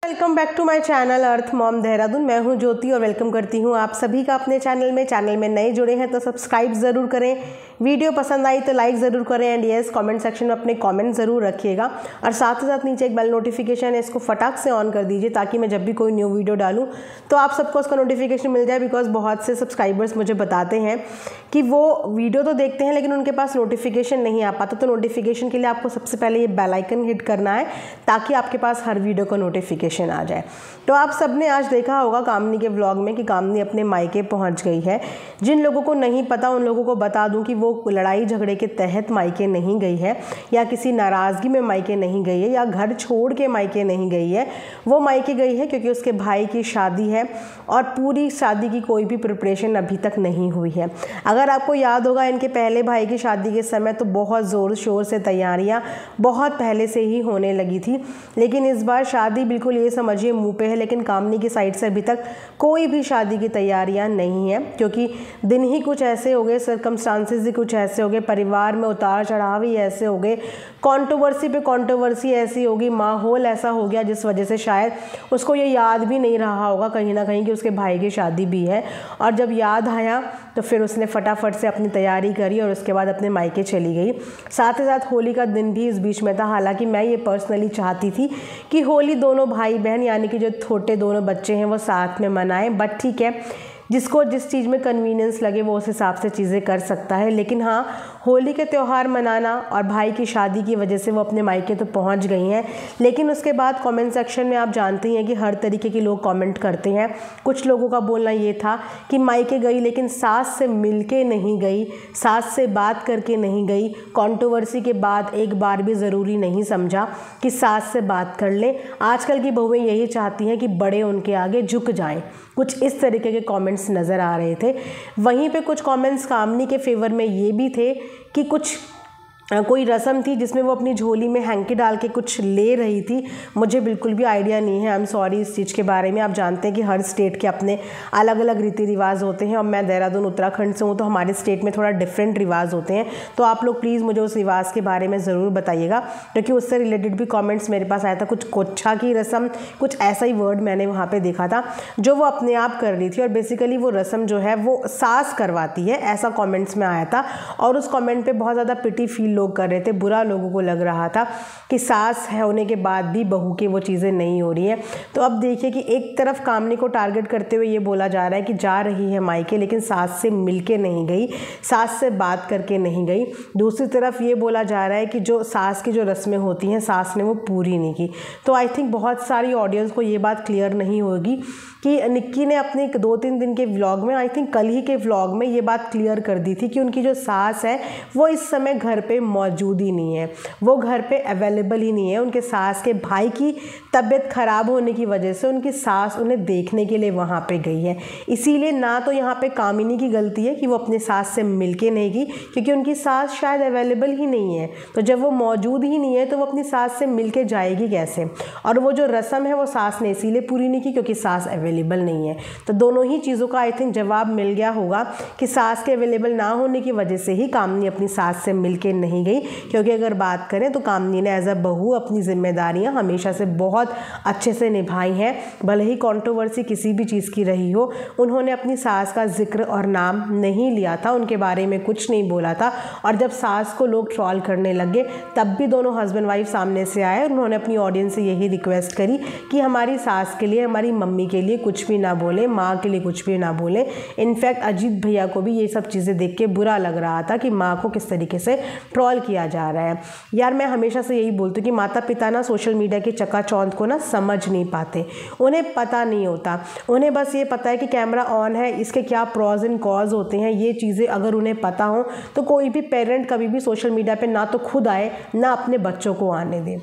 Welcome back to my channel earth mom Dehradun. मैं हूं ज्योति और वेलकम करती हूं आप सभी का अपने चैनल में नए जुड़े हैं तो सब्सक्राइब ज़रूर करें, वीडियो पसंद आई तो लाइक ज़रूर करें एंड यस कमेंट सेक्शन में अपने कमेंट ज़रूर रखिएगा। और साथ ही साथ नीचे एक बेल नोटिफिकेशन है, इसको फटाक से ऑन कर दीजिए ताकि मैं जब भी कोई न्यू वीडियो डालूँ तो आप सबको उसका नोटिफिकेशन मिल जाए। बिकॉज बहुत से सब्सक्राइबर्स मुझे बताते हैं कि वो वीडियो तो देखते हैं लेकिन उनके पास नोटिफिकेशन नहीं आ पाता। तो नोटिफिकेशन के लिए आपको सबसे पहले ये बेल आइकन हिट करना है ताकि आपके पास हर वीडियो का नोटिफिकेशन आ जाए। तो आप सबने आज देखा होगा कामनी के व्लॉग में कि कामनी अपने मायके पहुंच गई है। जिन लोगों को नहीं पता उन लोगों को बता दूं कि वो लड़ाई झगड़े के तहत मायके नहीं गई है या किसी नाराज़गी में मायके नहीं गई है या घर छोड़ के मायके नहीं गई है। वो मायके गई है क्योंकि उसके भाई की शादी है और पूरी शादी की कोई भी प्रिपरेशन अभी तक नहीं हुई है। अगर आपको याद होगा इनके पहले भाई की शादी के समय तो बहुत ज़ोर शोर से तैयारियां बहुत पहले से ही होने लगी थी, लेकिन इस बार शादी बिल्कुल ये समझिए मुंह पे है। लेकिन कामनी की साइड से अभी तक कोई भी शादी की तैयारियां नहीं है क्योंकि दिन ही कुछ ऐसे हो गए, सर्कमस्टांसेस ही कुछ ऐसे हो गए, परिवार में उतार चढ़ाव ही ऐसे हो गए, कंट्रोवर्सी पे कंट्रोवर्सी ऐसी होगी, माहौल ऐसा हो गया जिस वजह से शायद उसको ये याद भी नहीं रहा होगा कहीं ना कहीं कि उसके भाई की शादी भी है। और जब याद आया तो फिर उसने फटाफट से अपनी तैयारी करी और उसके बाद अपने मायके चली गई। साथ ही साथ होली का दिन भी इस बीच में था। हालांकि मैं ये पर्सनली चाहती थी कि होली दोनों भाई बहन यानी कि जो छोटे दोनों बच्चे हैं वो साथ में मनाएं, बट ठीक है, जिसको जिस चीज़ में कन्वीनियंस लगे वो उस हिसाब से चीज़ें कर सकता है। लेकिन हाँ, होली के त्यौहार मनाना और भाई की शादी की वजह से वो अपने मायके तो पहुंच गई हैं। लेकिन उसके बाद कमेंट सेक्शन में आप जानते हैं कि हर तरीके के लोग कमेंट करते हैं। कुछ लोगों का बोलना ये था कि मायके गई लेकिन सास से मिल के नहीं गई, सास से बात करके नहीं गई, कंट्रोवर्सी के बाद एक बार भी ज़रूरी नहीं समझा कि सास से बात कर ले। आजकल की बहुएं यही चाहती हैं कि बड़े उनके आगे झुक जाएं। कुछ इस तरीके के कमेंट्स नज़र आ रहे थे। वहीं पे कुछ कमेंट्स कामनी के फेवर में ये भी थे कि कुछ कोई रस्म थी जिसमें वो अपनी झोली में हैंकी डाल के कुछ ले रही थी। मुझे बिल्कुल भी आइडिया नहीं है, आई एम सॉरी इस चीज़ के बारे में। आप जानते हैं कि हर स्टेट के अपने अलग अलग रीति रिवाज होते हैं और मैं देहरादून उत्तराखंड से हूँ तो हमारे स्टेट में थोड़ा डिफरेंट रिवाज होते हैं। तो आप लोग प्लीज़ मुझे उस रिवाज के बारे में ज़रूर बताइएगा क्योंकि उससे रिलेटेड भी कॉमेंट्स मेरे पास आया था। कुछ कोच्छा की रस्म, कुछ ऐसा ही वर्ड मैंने वहाँ पर देखा था जो वो अपने आप कर रही थी और बेसिकली वो रस्म जो है वो सास करवाती है, ऐसा कॉमेंट्स में आया था। और उस कॉमेंट पर बहुत ज़्यादा पिटी फील लोग कर रहे थे, बुरा लोगों को लग रहा था कि सास है होने के बाद भी बहू की वो चीज़ें नहीं हो रही हैं। तो अब देखिए कि एक तरफ कामनी को टारगेट करते हुए ये बोला जा रहा है कि जा रही है मायके लेकिन सास से मिलके नहीं गई, सास से बात करके नहीं गई। दूसरी तरफ ये बोला जा रहा है कि जो सास की जो रस्में होती हैं सास ने वो पूरी नहीं की। तो आई थिंक बहुत सारी ऑडियंस को ये बात क्लियर नहीं होगी कि निक्की ने अपने 2-3 दिन के व्लॉग में, आई थिंक कल ही के व्लॉग में ये बात क्लियर कर दी थी कि उनकी जो सास है वो इस समय घर पे मौजूद ही नहीं है, वो घर पे अवेलेबल ही नहीं है। उनके सास के भाई की तबीयत ख़राब होने की वजह से उनकी सास उन्हें देखने के लिए वहाँ पे गई है। इसीलिए ना तो यहाँ पे कामिनी की गलती है कि वो अपने सास से मिलके नहीं गई क्योंकि उनकी सास शायद अवेलेबल ही नहीं है। तो जब वो मौजूद ही नहीं है तो वो अपनी सास से मिल के जाएगी कैसे। और वो जो रस्म है वो सास ने इसीलिए पूरी नहीं की क्योंकि सास अवेलेबल नहीं है। तो दोनों ही चीज़ों का आई थिंक जवाब मिल गया होगा कि सास के अवेलेबल ना होने की वजह से ही कामनी अपनी सास से मिल के नहीं गई। क्योंकि अगर बात करें तो कामनी ने एज अ बहू अपनी जिम्मेदारियां हमेशा से बहुत अच्छे से निभाई हैं। भले ही कंट्रोवर्सी किसी भी चीज़ की रही हो, उन्होंने अपनी सास का जिक्र और नाम नहीं लिया था, उनके बारे में कुछ नहीं बोला था। और जब सास को लोग ट्रॉल करने लगे तब भी दोनों हस्बैंड वाइफ सामने से आए और उन्होंने अपनी ऑडियंस से यही रिक्वेस्ट करी कि हमारी सास के लिए, हमारी मम्मी के लिए कुछ भी ना बोले, माँ के लिए कुछ भी ना बोले। इनफैक्ट अजीत भैया को भी ये सब चीज़ें देख के बुरा लग रहा था कि माँ को किस तरीके से ट्रॉल किया जा रहा है। यार मैं हमेशा से यही बोलती हूँ कि माता पिता ना सोशल मीडिया के चकाचौंध को ना समझ नहीं पाते, उन्हें पता नहीं होता। उन्हें बस ये पता है कि कैमरा ऑन है, इसके क्या प्रॉज एंड कॉज होते हैं, ये चीज़ें अगर उन्हें पता हो तो कोई भी पेरेंट कभी भी सोशल मीडिया पे ना तो खुद आए ना अपने बच्चों को आने दे।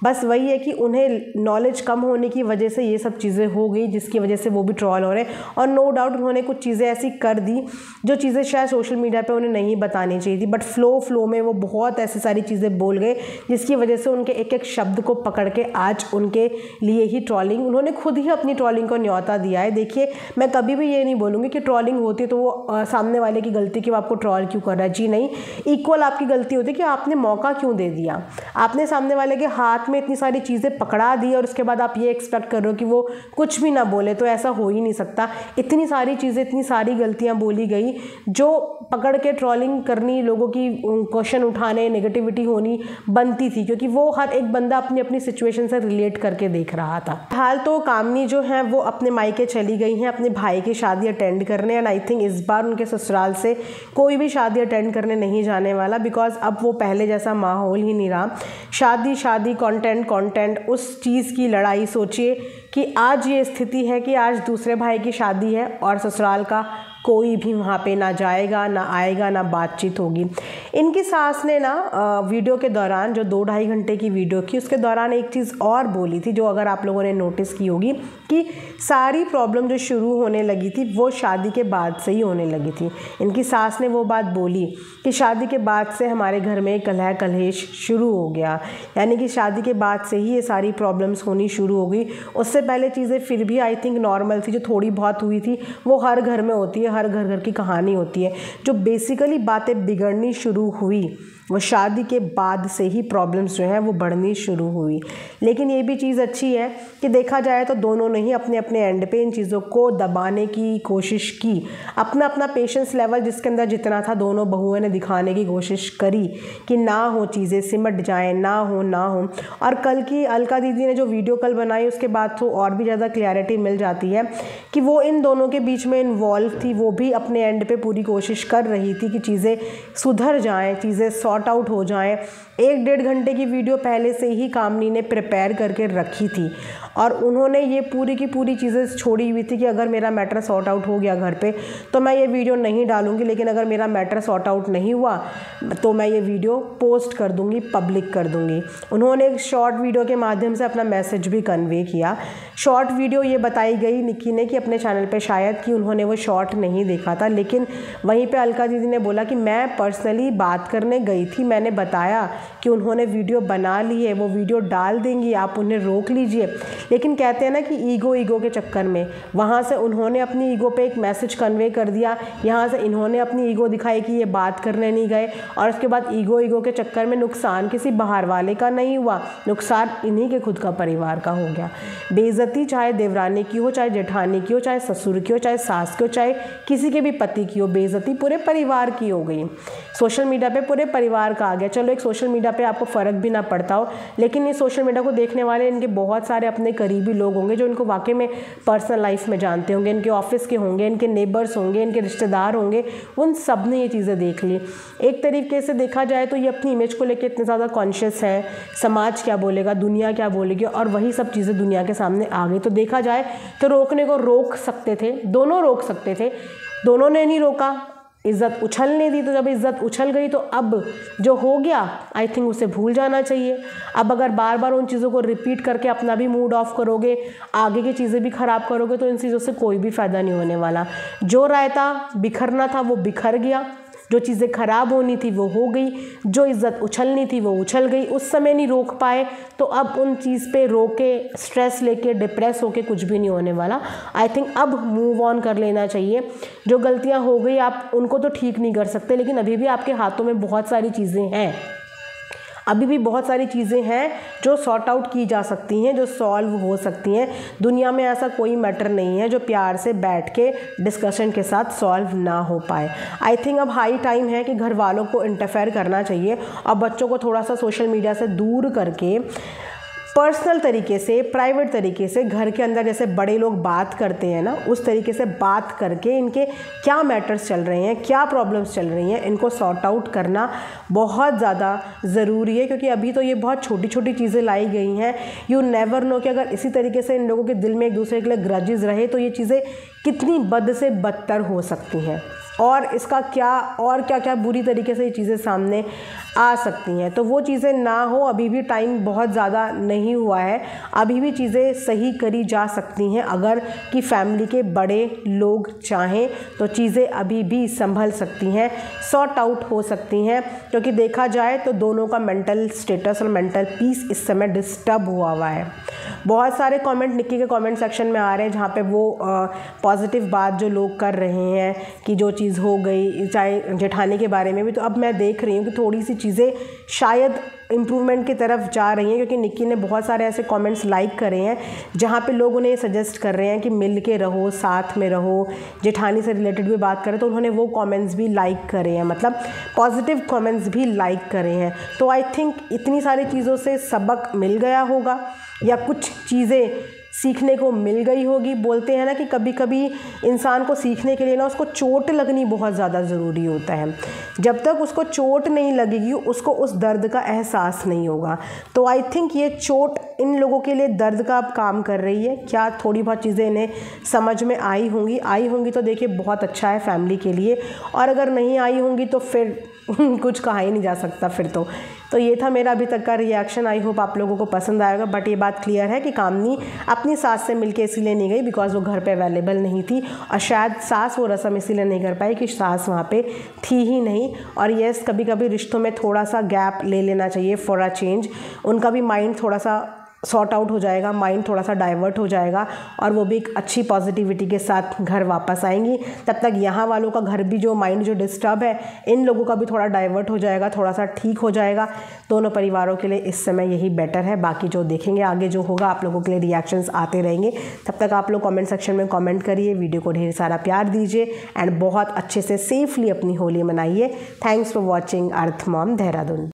बस वही है कि उन्हें नॉलेज कम होने की वजह से ये सब चीज़ें हो गई जिसकी वजह से वो भी ट्रॉल हो रहे हैं। और नो डाउट उन्होंने कुछ चीज़ें ऐसी कर दी जो चीज़ें शायद सोशल मीडिया पे उन्हें नहीं बतानी चाहिए थी, बट फ्लो में वो बहुत ऐसी सारी चीज़ें बोल गए जिसकी वजह से उनके एक एक शब्द को पकड़ के आज उनके लिए ही ट्रोलिंग, उन्होंने खुद ही अपनी ट्रोलिंग को न्योता दिया है। देखिए, मैं कभी भी ये नहीं बोलूँगी कि ट्रोलिंग होती है तो वो सामने वाले की गलती कि वो आपको ट्रोल क्यों कर रहा है। जी नहीं, इक्वल आपकी गलती होती है कि आपने मौका क्यों दे दिया। आपने सामने वाले के हाथ में इतनी सारी चीज़ें पकड़ा दी और उसके बाद आप ये एक्सपेक्ट कर रहे हो कि वो कुछ भी ना बोले, तो ऐसा हो ही नहीं सकता। इतनी सारी चीज़ें, इतनी सारी गलतियाँ बोली गई जो पकड़ के ट्रोलिंग करनी, लोगों की क्वेश्चन उठाने, नेगेटिविटी होनी बनती थी, क्योंकि वो हर एक बंदा अपनी अपनी सिचुएशन से रिलेट करके देख रहा था। हाल तो कामनी जो है वो अपने मायके चली गई हैं अपने भाई की शादी अटेंड करने, एंड आई थिंक इस बार उनके ससुराल से कोई भी शादी अटेंड करने नहीं जाने वाला, बिकॉज अब वो पहले जैसा माहौल ही नहीं रहा। शादी शादी, कंटेंट, उस चीज़ की लड़ाई। सोचिए कि आज ये स्थिति है कि आज दूसरे भाई की शादी है और ससुराल का कोई भी वहाँ पे ना जाएगा, ना आएगा, ना बातचीत होगी। इनकी सास ने ना वीडियो के दौरान, जो 2-2.5 घंटे की वीडियो की, उसके दौरान एक चीज़ और बोली थी जो अगर आप लोगों ने नोटिस की होगी, कि सारी प्रॉब्लम जो शुरू होने लगी थी वो शादी के बाद से ही होने लगी थी। इनकी सास ने वो बात बोली कि शादी के बाद से हमारे घर में कलह कलेश शुरू हो गया, यानी कि शादी के बाद से ही ये सारी प्रॉब्लम्स होनी शुरू हो गई। उससे पहले चीज़ें फिर भी आई थिंक नॉर्मल थी, जो थोड़ी बहुत हुई थी वो हर घर में होती है, हर घर की कहानी होती है। जो बेसिकली बातें बिगड़नी शुरू हुई वो शादी के बाद से ही प्रॉब्लम्स जो हैं वो बढ़नी शुरू हुई। लेकिन ये भी चीज़ अच्छी है कि देखा जाए तो दोनों ने ही अपने अपने एंड पे इन चीज़ों को दबाने की कोशिश की। अपना अपना पेशेंस लेवल जिसके अंदर जितना था, दोनों बहुओं ने दिखाने की कोशिश करी कि ना हो, चीज़ें सिमट जाएँ, ना हो। और कल की अलका दीदी ने जो वीडियो कल बनाई उसके बाद तो और भी ज़्यादा क्लैरिटी मिल जाती है कि वो इन दोनों के बीच में इन्वॉल्व थी। वो भी अपने एंड पे पूरी कोशिश कर रही थी कि चीज़ें सुधर जाएँ, चीज़ें सॉर्ट आउट हो जाएं। 1-1.5 घंटे की वीडियो पहले से ही कामनी ने प्रिपेयर करके रखी थी और उन्होंने ये पूरी की पूरी चीज़ें छोड़ी हुई थी कि अगर मेरा मैटर सॉर्ट आउट हो गया घर पे तो मैं ये वीडियो नहीं डालूंगी, लेकिन अगर मेरा मैटर सॉर्ट आउट नहीं हुआ तो मैं ये वीडियो पोस्ट कर दूंगी, पब्लिक कर दूंगी। उन्होंने एक शॉर्ट वीडियो के माध्यम से अपना मैसेज भी कन्वे किया। शॉर्ट वीडियो ये बताई गई निक्की ने कि अपने चैनल पे शायद कि उन्होंने वो शॉर्ट नहीं देखा था, लेकिन वहीं पे अलका दीदी ने बोला कि मैं पर्सनली बात करने गई थी, मैंने बताया कि उन्होंने वीडियो बना ली है, वो वीडियो डाल देंगी, आप उन्हें रोक लीजिए। लेकिन कहते हैं ना कि ईगो के चक्कर में वहाँ से उन्होंने अपनी ईगो पे एक मैसेज कन्वे कर दिया, यहाँ से इन्होंने अपनी ईगो दिखाई कि ये बात करने नहीं गए, और उसके बाद ईगो के चक्कर में नुकसान किसी बाहर वाले का नहीं हुआ, नुकसान इन्हीं के खुद का परिवार का हो गया। बेइज्जती चाहे देवरानी की हो, चाहे जेठानी की हो, चाहे ससुर की हो, चाहे सास की हो, चाहे किसी के भी पति की हो, बेइज्जती पूरे परिवार की हो गई। सोशल मीडिया पे पूरे परिवार का आ गया। चलो एक सोशल मीडिया पे आपको फ़र्क भी ना पड़ता हो, लेकिन इस सोशल मीडिया को देखने वाले इनके बहुत सारे अपने करीबी लोग होंगे जो इनको वाकई में पर्सनल लाइफ में जानते होंगे, इनके ऑफिस के होंगे, इनके नेबर्स होंगे, इनके रिश्तेदार होंगे, उन सब ने ये चीज़ें देख ली। एक तरीके से देखा जाए तो ये अपनी इमेज को लेकर इतने ज़्यादा कॉन्शियस है, समाज क्या बोलेगा, दुनिया क्या बोलेगी, और वही सब चीज़ें दुनिया के सामने आ गई। तो देखा जाए तो रोकने को रोक सकते थे, दोनों रोक सकते थे, दोनों ने नहीं रोका, इज़्ज़त उछलने दी। तो जब इज़्ज़त उछल गई तो अब जो हो गया आई थिंक उसे भूल जाना चाहिए। अब अगर बार बार उन चीज़ों को रिपीट करके अपना भी मूड ऑफ करोगे, आगे की चीज़ें भी ख़राब करोगे, तो इन चीज़ों से कोई भी फ़ायदा नहीं होने वाला। जो रायता बिखरना था वो बिखर गया, जो चीज़ें ख़राब होनी थी वो हो गई, जो इज़्ज़त उछलनी थी वो उछल गई। उस समय नहीं रोक पाए तो अब उन चीज़ पे रोके, स्ट्रेस लेके, डिप्रेस होके कुछ भी नहीं होने वाला। आई थिंक अब मूव ऑन कर लेना चाहिए। जो गलतियां हो गई आप उनको तो ठीक नहीं कर सकते, लेकिन अभी भी आपके हाथों में बहुत सारी चीज़ें हैं, अभी भी बहुत सारी चीज़ें हैं जो सॉर्ट आउट की जा सकती हैं, जो सॉल्व हो सकती हैं। दुनिया में ऐसा कोई मैटर नहीं है जो प्यार से बैठ के डिस्कशन के साथ सॉल्व ना हो पाए। आई थिंक अब हाई टाइम है कि घर वालों को इंटरफेयर करना चाहिए और बच्चों को थोड़ा सा सोशल मीडिया से दूर करके पर्सनल तरीके से, प्राइवेट तरीके से, घर के अंदर जैसे बड़े लोग बात करते हैं ना, उस तरीके से बात करके इनके क्या मैटर्स चल रहे हैं, क्या प्रॉब्लम्स चल रही हैं, इनको सॉर्ट आउट करना बहुत ज़्यादा ज़रूरी है। क्योंकि अभी तो ये बहुत छोटी छोटी चीज़ें लाई गई हैं। यू नेवर नो कि अगर इसी तरीके से इन लोगों के दिल में एक दूसरे के लिए ग्रजेस रहे तो ये चीज़ें कितनी बद से बदतर हो सकती हैं। और इसका क्या और क्या क्या बुरी तरीके से ये चीज़ें सामने आ सकती हैं। तो वो चीज़ें ना हो, अभी भी टाइम बहुत ज़्यादा नहीं हुआ है, अभी भी चीज़ें सही करी जा सकती हैं। अगर कि फैमिली के बड़े लोग चाहें तो चीज़ें अभी भी संभल सकती हैं, सॉर्ट आउट हो सकती हैं, क्योंकि देखा जाए तो दोनों का मेंटल स्टेटस और मेंटल पीस इस समय डिस्टर्ब हुआ है। बहुत सारे कमेंट निक्की के कमेंट सेक्शन में आ रहे हैं जहाँ पे वो पॉजिटिव बात जो लोग कर रहे हैं कि जो चीज़ हो गई, चाहे जेठानी के बारे में भी, तो अब मैं देख रही हूँ कि थोड़ी सी चीज़ें शायद इम्प्रूवमेंट की तरफ जा रही हैं, क्योंकि निक्की ने बहुत सारे ऐसे कमेंट्स लाइक करे हैं जहाँ पे लोग उन्हें सजेस्ट कर रहे हैं कि मिल के रहो, साथ में रहो, जेठानी से रिलेटेड भी बात करें, तो उन्होंने वो कमेंट्स भी लाइक करे हैं, मतलब पॉजिटिव कमेंट्स भी लाइक करे हैं। तो आई थिंक इतनी सारी चीज़ों से सबक मिल गया होगा या कुछ चीज़ें सीखने को मिल गई होगी। बोलते हैं ना कि कभी कभी इंसान को सीखने के लिए ना उसको चोट लगनी बहुत ज़्यादा ज़रूरी होता है। जब तक उसको चोट नहीं लगेगी उसको उस दर्द का एहसास नहीं होगा। तो आई थिंक ये चोट इन लोगों के लिए दर्द का अब काम कर रही है। क्या थोड़ी बहुत चीज़ें इन्हें समझ में आई होंगी तो देखिए बहुत अच्छा है फैमिली के लिए, और अगर नहीं आई होंगी तो फिर कुछ कहा ही नहीं जा सकता फिर तो ये था मेरा अभी तक का रिएक्शन। आई होप आप लोगों को पसंद आएगा। बट ये बात क्लियर है कि कामनी अपनी सास से मिलके इसीलिए नहीं गई बिकॉज वो घर पे अवेलेबल नहीं थी, और शायद सास वो रस्म इसीलिए नहीं कर पाई कि सास वहाँ पे थी ही नहीं। और यस, कभी कभी रिश्तों में थोड़ा सा गैप ले लेना चाहिए फॉर अ चेंज। उनका भी माइंड थोड़ा सा सॉर्ट आउट हो जाएगा, माइंड थोड़ा सा डाइवर्ट हो जाएगा, और वो भी एक अच्छी पॉजिटिविटी के साथ घर वापस आएंगी। तब तक यहाँ वालों का घर भी जो माइंड जो डिस्टर्ब है, इन लोगों का भी थोड़ा डाइवर्ट हो जाएगा, थोड़ा सा ठीक हो जाएगा। दोनों परिवारों के लिए इस समय यही बेटर है। बाकी जो देखेंगे आगे जो होगा, आप लोगों के लिए रिएक्शंस आते रहेंगे। तब तक आप लोग कमेंट सेक्शन में कमेंट करिए, वीडियो को ढेर सारा प्यार दीजिए, एंड बहुत अच्छे से सेफली अपनी होली मनाइए। Thanks for watching earth mom Dehradun.